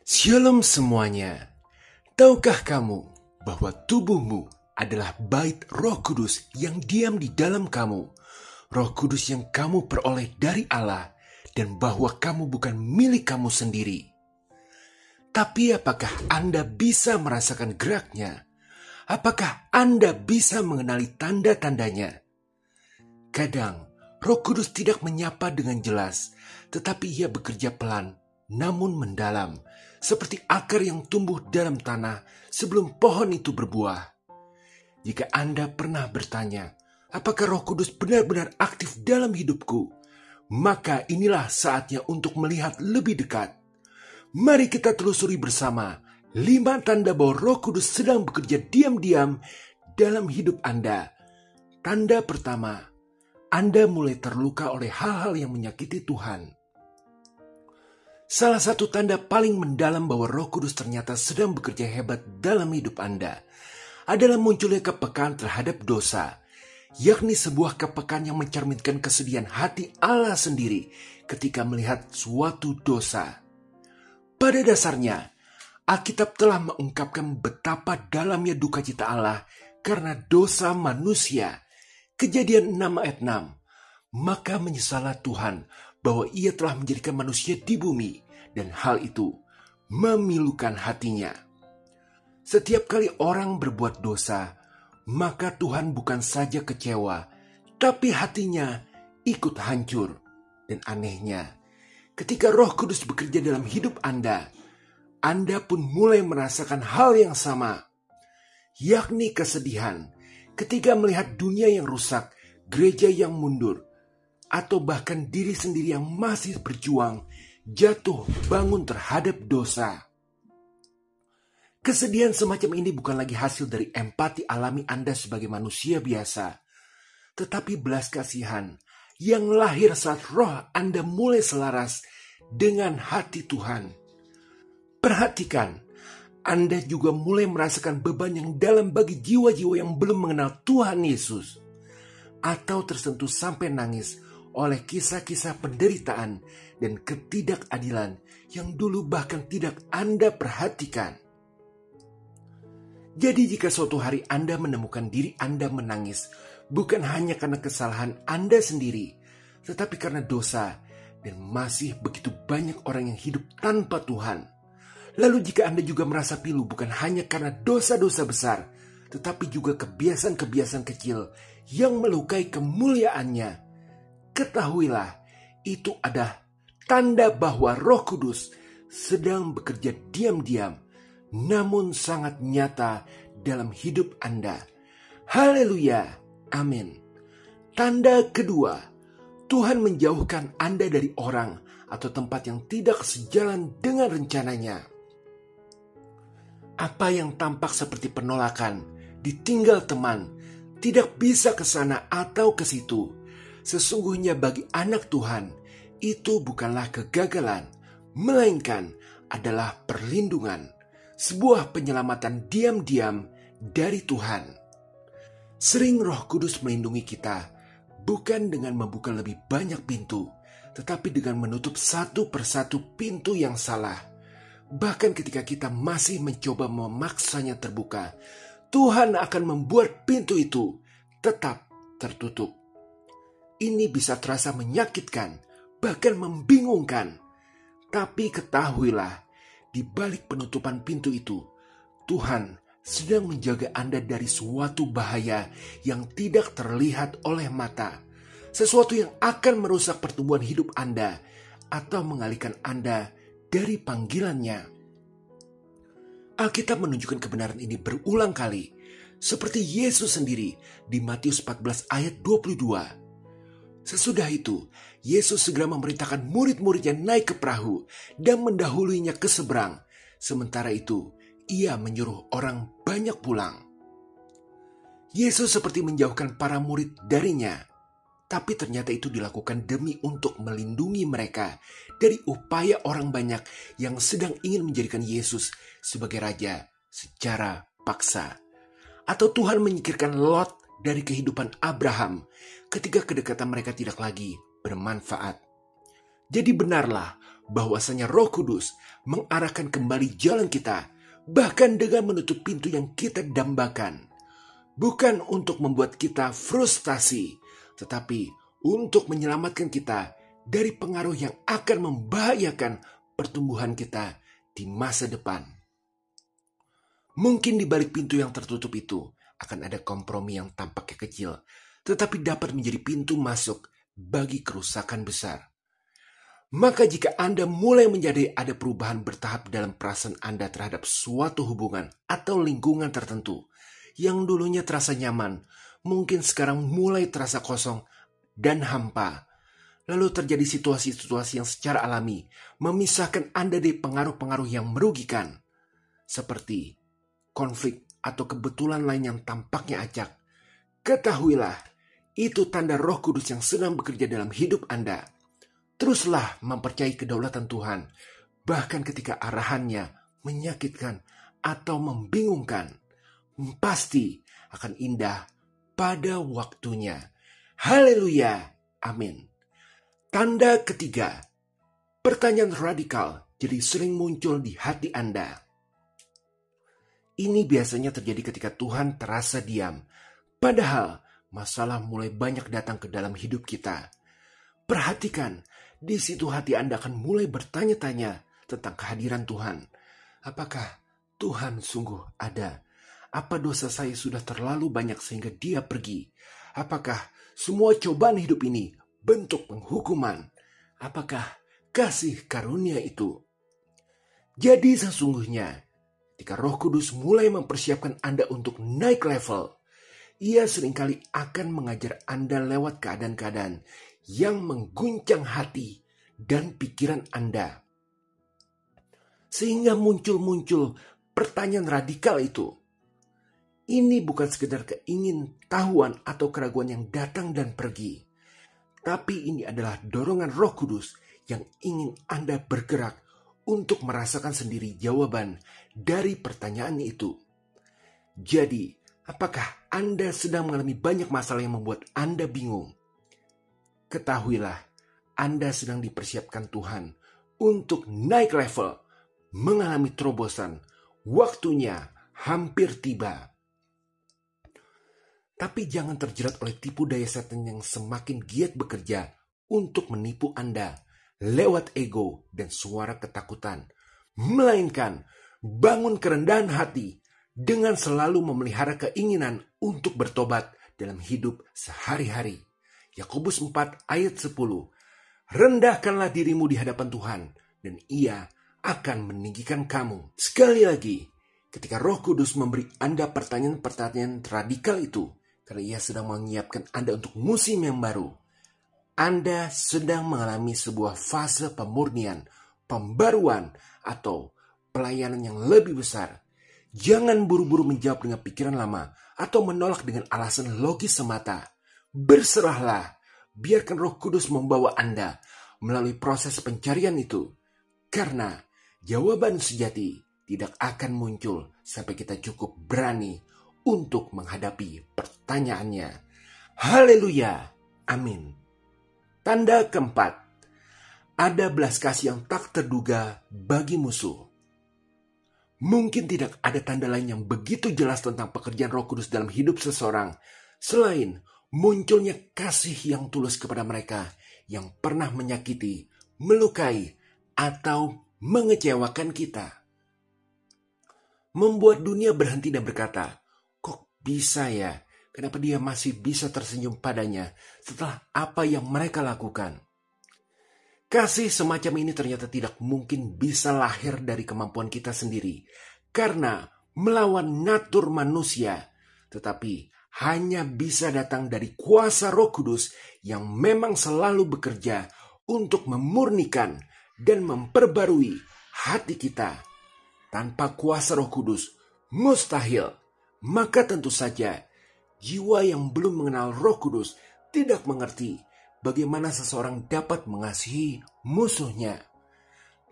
Shalom semuanya. Tahukah kamu bahwa tubuhmu adalah bait Roh Kudus yang diam di dalam kamu? Roh Kudus yang kamu peroleh dari Allah dan bahwa kamu bukan milik kamu sendiri. Tapi apakah Anda bisa merasakan geraknya? Apakah Anda bisa mengenali tanda-tandanya? Kadang Roh Kudus tidak menyapa dengan jelas, tetapi ia bekerja pelan namun mendalam, seperti akar yang tumbuh dalam tanah sebelum pohon itu berbuah. Jika Anda pernah bertanya, apakah Roh Kudus benar-benar aktif dalam hidupku? Maka inilah saatnya untuk melihat lebih dekat. Mari kita telusuri bersama 5 tanda bahwa Roh Kudus sedang bekerja diam-diam dalam hidup Anda. Tanda pertama, Anda mulai terluka oleh hal-hal yang menyakiti Tuhan. Salah satu tanda paling mendalam bahwa Roh Kudus ternyata sedang bekerja hebat dalam hidup Anda adalah munculnya kepekaan terhadap dosa, yakni sebuah kepekaan yang mencerminkan kesedihan hati Allah sendiri ketika melihat suatu dosa. Pada dasarnya, Alkitab telah mengungkapkan betapa dalamnya duka cita Allah karena dosa manusia. Kejadian 6 ayat 6. Maka menyesallah Tuhan bahwa ia telah menjadikan manusia di bumi, dan hal itu memilukan hatinya. Setiap kali orang berbuat dosa, maka Tuhan bukan saja kecewa, tapi hatinya ikut hancur. Dan anehnya, ketika Roh Kudus bekerja dalam hidup Anda pun mulai merasakan hal yang sama, yakni kesedihan ketika melihat dunia yang rusak, gereja yang mundur, atau bahkan diri sendiri yang masih berjuang jatuh bangun terhadap dosa. Kesedihan semacam ini bukan lagi hasil dari empati alami Anda sebagai manusia biasa, tetapi belas kasihan yang lahir saat roh Anda mulai selaras dengan hati Tuhan. Perhatikan, Anda juga mulai merasakan beban yang dalam bagi jiwa-jiwa yang belum mengenal Tuhan Yesus, atau tersentuh sampai nangis oleh kisah-kisah penderitaan dan ketidakadilan yang dulu bahkan tidak Anda perhatikan. Jadi jika suatu hari Anda menemukan diri Anda menangis, bukan hanya karena kesalahan Anda sendiri, tetapi karena dosa, dan masih begitu banyak orang yang hidup tanpa Tuhan. Lalu jika Anda juga merasa pilu bukan hanya karena dosa-dosa besar, tetapi juga kebiasaan-kebiasaan kecil yang melukai kemuliaannya, ketahuilah itu adalah tanda bahwa Roh Kudus sedang bekerja diam-diam namun sangat nyata dalam hidup Anda. Haleluya, amin. Tanda kedua, Tuhan menjauhkan Anda dari orang atau tempat yang tidak sejalan dengan rencananya. Apa yang tampak seperti penolakan, ditinggal teman, tidak bisa ke sana atau ke situ, sesungguhnya bagi anak Tuhan, itu bukanlah kegagalan, melainkan adalah perlindungan, sebuah penyelamatan diam-diam dari Tuhan. Sering Roh Kudus melindungi kita, bukan dengan membuka lebih banyak pintu, tetapi dengan menutup satu persatu pintu yang salah. Bahkan ketika kita masih mencoba memaksanya terbuka, Tuhan akan membuat pintu itu tetap tertutup. Ini bisa terasa menyakitkan, bahkan membingungkan. Tapi ketahuilah, di balik penutupan pintu itu, Tuhan sedang menjaga Anda dari suatu bahaya yang tidak terlihat oleh mata. Sesuatu yang akan merusak pertumbuhan hidup Anda atau mengalihkan Anda dari panggilannya. Alkitab menunjukkan kebenaran ini berulang kali, seperti Yesus sendiri di Matius 14 ayat 22. Sesudah itu, Yesus segera memerintahkan murid-muridnya naik ke perahu dan mendahuluinya ke seberang. Sementara itu, ia menyuruh orang banyak pulang. Yesus seperti menjauhkan para murid darinya, tapi ternyata itu dilakukan demi untuk melindungi mereka dari upaya orang banyak yang sedang ingin menjadikan Yesus sebagai raja secara paksa. Atau Tuhan menyingkirkan Lot dari kehidupan Abraham ketika kedekatan mereka tidak lagi bermanfaat. Jadi benarlah bahwasanya Roh Kudus mengarahkan kembali jalan kita, bahkan dengan menutup pintu yang kita dambakan. Bukan untuk membuat kita frustasi, tetapi untuk menyelamatkan kita dari pengaruh yang akan membahayakan pertumbuhan kita di masa depan. Mungkin di balik pintu yang tertutup itu akan ada kompromi yang tampaknya kecil, tetapi dapat menjadi pintu masuk bagi kerusakan besar. Maka jika Anda mulai menjadi ada perubahan bertahap dalam perasaan Anda terhadap suatu hubungan atau lingkungan tertentu, yang dulunya terasa nyaman, mungkin sekarang mulai terasa kosong dan hampa. Lalu terjadi situasi-situasi yang secara alami memisahkan Anda dari pengaruh-pengaruh yang merugikan, seperti konflik atau kebetulan lain yang tampaknya acak. Ketahuilah, itu tanda Roh Kudus yang sedang bekerja dalam hidup Anda. Teruslah mempercayai kedaulatan Tuhan, bahkan ketika arahannya menyakitkan atau membingungkan. Pasti akan indah pada waktunya. Haleluya. Amin. Tanda ketiga, pertanyaan radikal jadi sering muncul di hati Anda. Ini biasanya terjadi ketika Tuhan terasa diam, padahal masalah mulai banyak datang ke dalam hidup kita. Perhatikan, di situ hati Anda akan mulai bertanya-tanya tentang kehadiran Tuhan. Apakah Tuhan sungguh ada? Apa dosa saya sudah terlalu banyak sehingga Dia pergi? Apakah semua cobaan hidup ini bentuk penghukuman? Apakah kasih karunia itu? Jadi sesungguhnya, ketika Roh Kudus mulai mempersiapkan Anda untuk naik level, Ia seringkali akan mengajar Anda lewat keadaan-keadaan yang mengguncang hati dan pikiran Anda. Sehingga muncul pertanyaan radikal itu. Ini bukan sekedar keingintahuan atau keraguan yang datang dan pergi. Tapi ini adalah dorongan Roh Kudus yang ingin Anda bergerak untuk merasakan sendiri jawaban dari pertanyaan itu. Jadi, apakah Anda sedang mengalami banyak masalah yang membuat Anda bingung? Ketahuilah, Anda sedang dipersiapkan Tuhan untuk naik level, mengalami terobosan. Waktunya hampir tiba. Tapi jangan terjerat oleh tipu daya setan yang semakin giat bekerja untuk menipu Anda lewat ego dan suara ketakutan. Melainkan bangun kerendahan hati dengan selalu memelihara keinginan untuk bertobat dalam hidup sehari-hari. Yakobus 4 ayat 10. Rendahkanlah dirimu di hadapan Tuhan dan Ia akan meninggikan kamu. Sekali lagi, ketika Roh Kudus memberi Anda pertanyaan-pertanyaan radikal itu, karena Ia sedang menyiapkan Anda untuk musim yang baru, Anda sedang mengalami sebuah fase pemurnian, pembaruan, atau pelayanan yang lebih besar. Jangan buru-buru menjawab dengan pikiran lama atau menolak dengan alasan logis semata. Berserahlah, biarkan Roh Kudus membawa Anda melalui proses pencarian itu. Karena jawaban sejati tidak akan muncul sampai kita cukup berani untuk menghadapi pertanyaannya. Haleluya. Amin. Tanda keempat, ada belas kasih yang tak terduga bagi musuh. Mungkin tidak ada tanda lain yang begitu jelas tentang pekerjaan Roh Kudus dalam hidup seseorang selain munculnya kasih yang tulus kepada mereka yang pernah menyakiti, melukai, atau mengecewakan kita. Membuat dunia berhenti dan berkata, kok bisa ya? Kenapa dia masih bisa tersenyum padanya setelah apa yang mereka lakukan? Kasih semacam ini ternyata tidak mungkin bisa lahir dari kemampuan kita sendiri karena melawan natur manusia, tetapi hanya bisa datang dari kuasa Roh Kudus yang memang selalu bekerja untuk memurnikan dan memperbarui hati kita. Tanpa kuasa Roh Kudus, mustahil. Maka tentu saja, jiwa yang belum mengenal Roh Kudus tidak mengerti bagaimana seseorang dapat mengasihi musuhnya.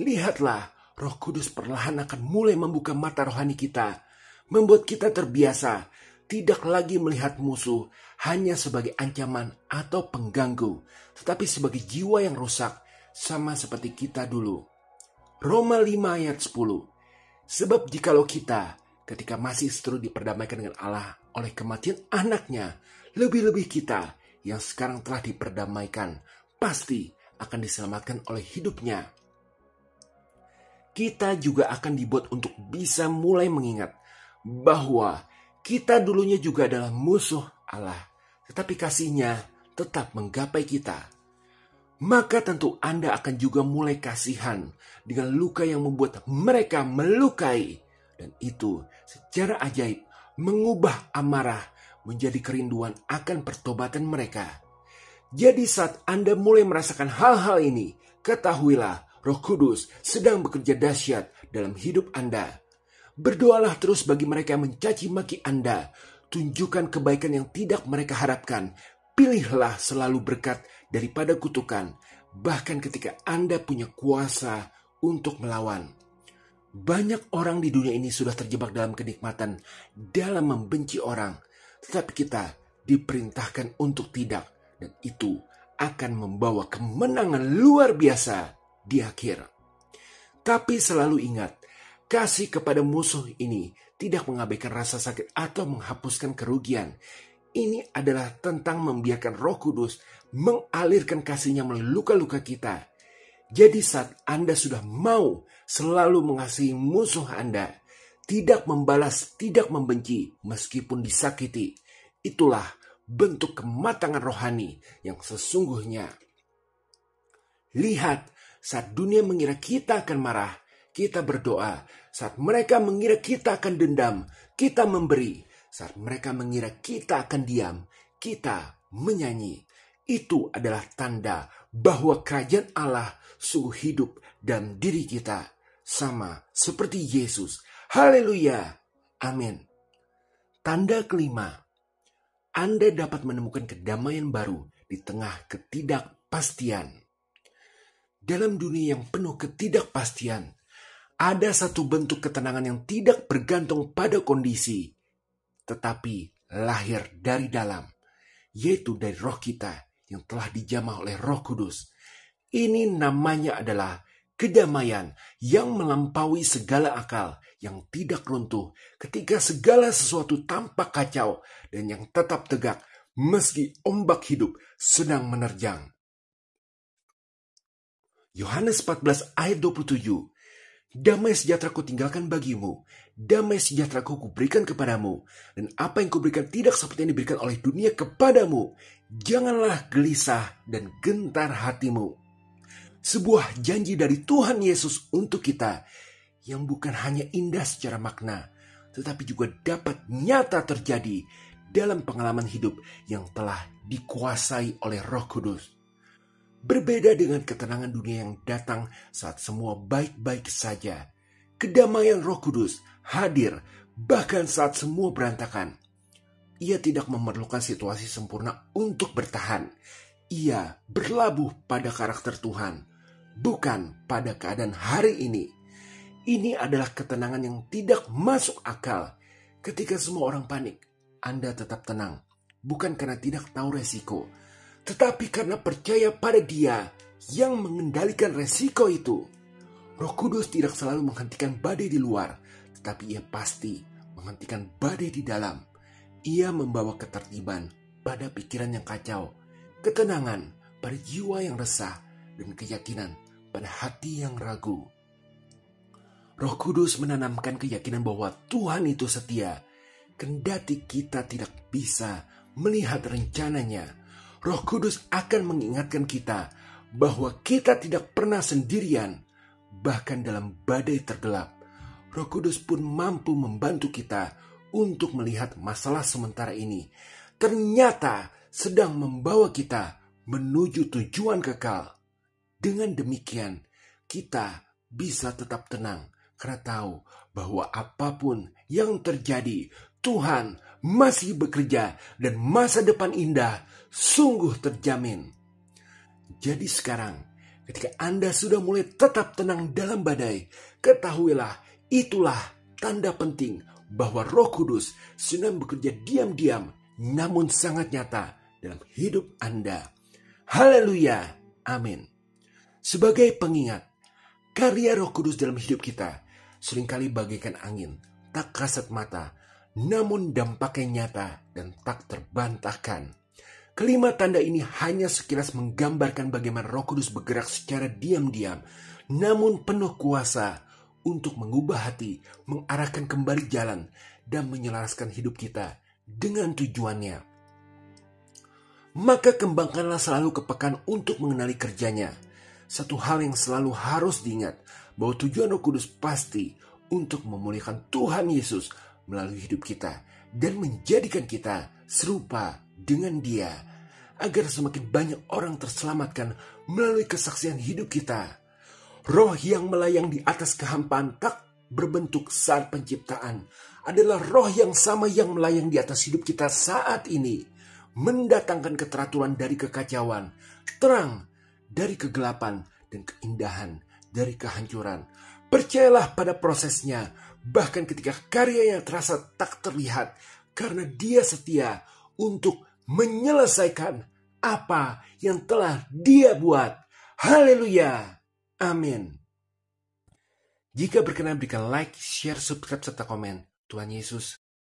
Lihatlah, Roh Kudus perlahan akan mulai membuka mata rohani kita, membuat kita terbiasa tidak lagi melihat musuh hanya sebagai ancaman atau pengganggu, tetapi sebagai jiwa yang rusak, sama seperti kita dulu. Roma 5 ayat 10. Sebab jikalau kita ketika masih seteru diperdamaikan dengan Allah oleh kematian anaknya, lebih-lebih kita yang sekarang telah diperdamaikan pasti akan diselamatkan oleh hidupnya. Kita juga akan dibuat untuk bisa mulai mengingat bahwa kita dulunya juga adalah musuh Allah, tetapi kasih-Nya tetap menggapai kita. Maka tentu Anda akan juga mulai kasihan dengan luka yang membuat mereka melukai. Dan itu secara ajaib mengubah amarah menjadi kerinduan akan pertobatan mereka. Jadi saat Anda mulai merasakan hal-hal ini, ketahuilah Roh Kudus sedang bekerja dahsyat dalam hidup Anda. Berdoalah terus bagi mereka yang mencaci maki Anda. Tunjukkan kebaikan yang tidak mereka harapkan. Pilihlah selalu berkat daripada kutukan, bahkan ketika Anda punya kuasa untuk melawan. Banyak orang di dunia ini sudah terjebak dalam kenikmatan, dalam membenci orang, tetapi kita diperintahkan untuk tidak, dan itu akan membawa kemenangan luar biasa di akhir. Tapi selalu ingat, kasih kepada musuh ini tidak mengabaikan rasa sakit atau menghapuskan kerugian. Ini adalah tentang membiarkan Roh Kudus mengalirkan kasih-Nya melalui luka-luka kita. Jadi saat Anda sudah mau selalu mengasihi musuh Anda, tidak membalas, tidak membenci meskipun disakiti, itulah bentuk kematangan rohani yang sesungguhnya. Lihat, saat dunia mengira kita akan marah, kita berdoa. Saat mereka mengira kita akan dendam, kita memberi. Saat mereka mengira kita akan diam, kita menyanyi. Itu adalah tanda bahwa kerajaan Allah sungguh hidup dalam diri kita. Sama seperti Yesus. Haleluya. Amin. Tanda kelima. Anda dapat menemukan kedamaian baru di tengah ketidakpastian. Dalam dunia yang penuh ketidakpastian, ada satu bentuk ketenangan yang tidak bergantung pada kondisi, tetapi lahir dari dalam, yaitu dari roh kita yang telah dijamah oleh Roh Kudus. Ini namanya adalah kedamaian yang melampaui segala akal, yang tidak runtuh ketika segala sesuatu tampak kacau dan yang tetap tegak meski ombak hidup sedang menerjang. Yohanes 14 ayat 27. Damai sejahtera ku tinggalkan bagimu, damai sejahtera ku berikan kepadamu, dan apa yang kuberikan tidak seperti yang diberikan oleh dunia kepadamu. Janganlah gelisah dan gentar hatimu. Sebuah janji dari Tuhan Yesus untuk kita, yang bukan hanya indah secara makna, tetapi juga dapat nyata terjadi dalam pengalaman hidup yang telah dikuasai oleh Roh Kudus. Berbeda dengan ketenangan dunia yang datang saat semua baik-baik saja, kedamaian Roh Kudus hadir bahkan saat semua berantakan. Ia tidak memerlukan situasi sempurna untuk bertahan. Ia berlabuh pada karakter Tuhan, bukan pada keadaan hari ini. Ini adalah ketenangan yang tidak masuk akal. Ketika semua orang panik, Anda tetap tenang, bukan karena tidak tahu resiko, tetapi karena percaya pada Dia yang mengendalikan resiko itu. Roh Kudus tidak selalu menghentikan badai di luar, tetapi Ia pasti menghentikan badai di dalam. Ia membawa ketertiban pada pikiran yang kacau, ketenangan pada jiwa yang resah, dan keyakinan pada hati yang ragu. Roh Kudus menanamkan keyakinan bahwa Tuhan itu setia, kendati kita tidak bisa melihat rencananya. Roh Kudus akan mengingatkan kita bahwa kita tidak pernah sendirian, bahkan dalam badai tergelap. Roh Kudus pun mampu membantu kita untuk melihat masalah sementara ini ternyata sedang membawa kita menuju tujuan kekal. Dengan demikian, kita bisa tetap tenang karena tahu bahwa apapun yang terjadi, Tuhan masih bekerja dan masa depan indah sungguh terjamin. Jadi sekarang, ketika Anda sudah mulai tetap tenang dalam badai, ketahuilah itulah tanda penting bahwa Roh Kudus sedang bekerja diam-diam namun sangat nyata dalam hidup Anda. Haleluya. Amin. Sebagai pengingat, karya Roh Kudus dalam hidup kita seringkali bagaikan angin, tak kasat mata, namun dampaknya nyata dan tak terbantahkan. Kelima tanda ini hanya sekilas menggambarkan bagaimana Roh Kudus bergerak secara diam-diam, namun penuh kuasa untuk mengubah hati, mengarahkan kembali jalan, dan menyelaraskan hidup kita dengan tujuannya. Maka kembangkanlah selalu kepekaan untuk mengenali kerjanya. Satu hal yang selalu harus diingat, bahwa tujuan Roh Kudus pasti untuk memuliakan Tuhan Yesus melalui hidup kita dan menjadikan kita serupa dengan Dia, agar semakin banyak orang terselamatkan melalui kesaksian hidup kita. Roh yang melayang di atas kehampaan tak berbentuk saat penciptaan adalah roh yang sama yang melayang di atas hidup kita saat ini, mendatangkan keteraturan dari kekacauan, terang dari kegelapan, dan keindahan dari kehancuran. Percayalah pada prosesnya, bahkan ketika karyanya terasa tak terlihat, karena Dia setia untuk menyelesaikan apa yang telah Dia buat. Haleluya! Amin. Jika berkenan, berikan like, share, subscribe, serta komen. Tuhan Yesus